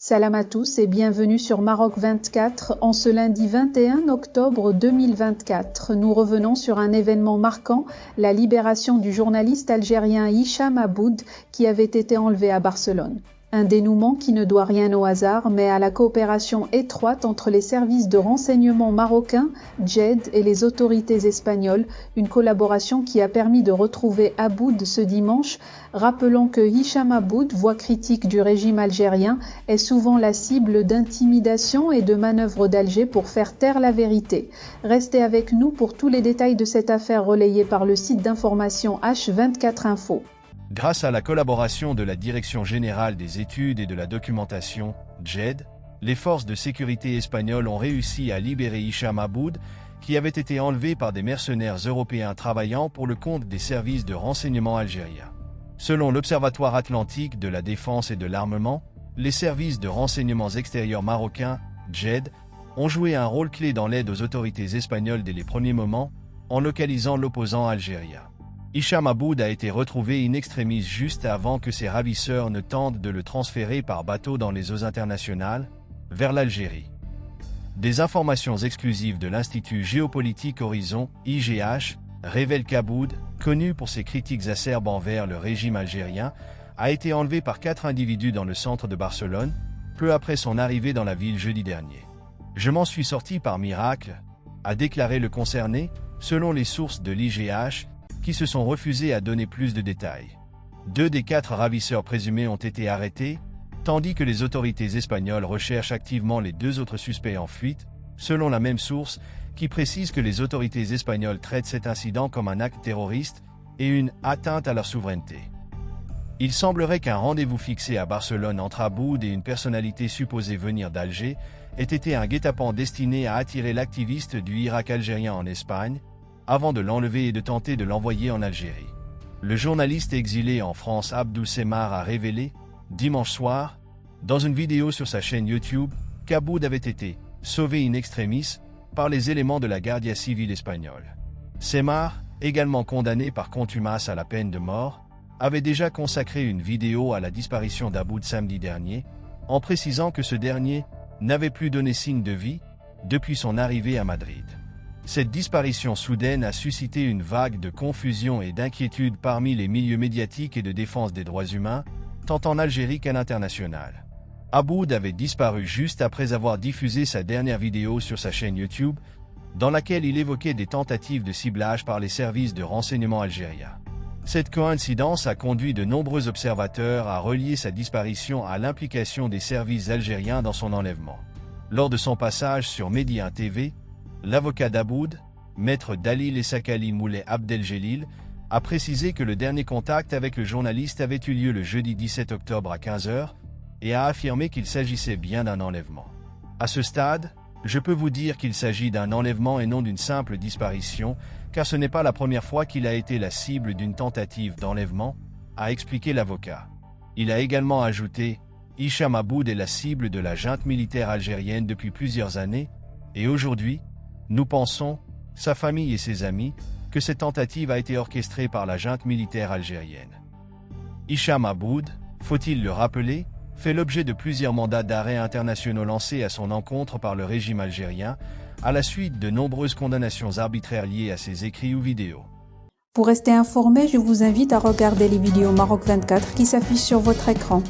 Salam à tous et bienvenue sur Maroc 24 en ce lundi 21 octobre 2024. Nous revenons sur un événement marquant, la libération du journaliste algérien Hicham Aboud qui avait été enlevé à Barcelone. Un dénouement qui ne doit rien au hasard, mais à la coopération étroite entre les services de renseignement marocains, JED et les autorités espagnoles, une collaboration qui a permis de retrouver Aboud ce dimanche. Rappelons que Hicham Aboud, voix critique du régime algérien, est souvent la cible d'intimidations et de manœuvres d'Alger pour faire taire la vérité. Restez avec nous pour tous les détails de cette affaire relayée par le site d'information H24 Info. Grâce à la collaboration de la Direction générale des études et de la documentation, JED, les forces de sécurité espagnoles ont réussi à libérer Hicham Aboud, qui avait été enlevé par des mercenaires européens travaillant pour le compte des services de renseignement algériens. Selon l'Observatoire atlantique de la défense et de l'armement, les services de renseignements extérieurs marocains, JED, ont joué un rôle clé dans l'aide aux autorités espagnoles dès les premiers moments, en localisant l'opposant algérien. Hicham Aboud a été retrouvé in extremis juste avant que ses ravisseurs ne tentent de le transférer par bateau dans les eaux internationales, vers l'Algérie. Des informations exclusives de l'Institut géopolitique Horizon, IGH, révèlent qu'Aboud, connu pour ses critiques acerbes envers le régime algérien, a été enlevé par 4 individus dans le centre de Barcelone, peu après son arrivée dans la ville jeudi dernier. « Je m'en suis sorti par miracle », a déclaré le concerné, selon les sources de l'IGH, qui se sont refusés à donner plus de détails. 2 des 4 ravisseurs présumés ont été arrêtés, tandis que les autorités espagnoles recherchent activement les 2 autres suspects en fuite, selon la même source, qui précise que les autorités espagnoles traitent cet incident comme un acte terroriste et une atteinte à leur souveraineté. Il semblerait qu'un rendez-vous fixé à Barcelone entre Aboud et une personnalité supposée venir d'Alger ait été un guet-apens destiné à attirer l'activiste du Irak algérien en Espagne, avant de l'enlever et de tenter de l'envoyer en Algérie. Le journaliste exilé en France Abdou Semar a révélé, dimanche soir, dans une vidéo sur sa chaîne YouTube, qu'Aboud avait été sauvé in extremis par les éléments de la Guardia Civile espagnole. Semar, également condamné par contumace à la peine de mort, avait déjà consacré une vidéo à la disparition d'Aboud samedi dernier, en précisant que ce dernier n'avait plus donné signe de vie depuis son arrivée à Madrid. Cette disparition soudaine a suscité une vague de confusion et d'inquiétude parmi les milieux médiatiques et de défense des droits humains, tant en Algérie qu'à l'international. Aboud avait disparu juste après avoir diffusé sa dernière vidéo sur sa chaîne YouTube, dans laquelle il évoquait des tentatives de ciblage par les services de renseignement algériens. Cette coïncidence a conduit de nombreux observateurs à relier sa disparition à l'implication des services algériens dans son enlèvement. Lors de son passage sur Média TV, l'avocat d'Aboud, maître Dalil Essakali Moulay Abdeljelil, a précisé que le dernier contact avec le journaliste avait eu lieu le jeudi 17 octobre à 15h et a affirmé qu'il s'agissait bien d'un enlèvement. À ce stade, je peux vous dire qu'il s'agit d'un enlèvement et non d'une simple disparition, car ce n'est pas la première fois qu'il a été la cible d'une tentative d'enlèvement, a expliqué l'avocat. Il a également ajouté « Hicham Aboud est la cible de la junte militaire algérienne depuis plusieurs années, et aujourd'hui, nous pensons, sa famille et ses amis, que cette tentative a été orchestrée par la junte militaire algérienne. » Hicham Aboud, faut-il le rappeler, fait l'objet de plusieurs mandats d'arrêt internationaux lancés à son encontre par le régime algérien, à la suite de nombreuses condamnations arbitraires liées à ses écrits ou vidéos. Pour rester informé, je vous invite à regarder les vidéos Maroc 24 qui s'affichent sur votre écran.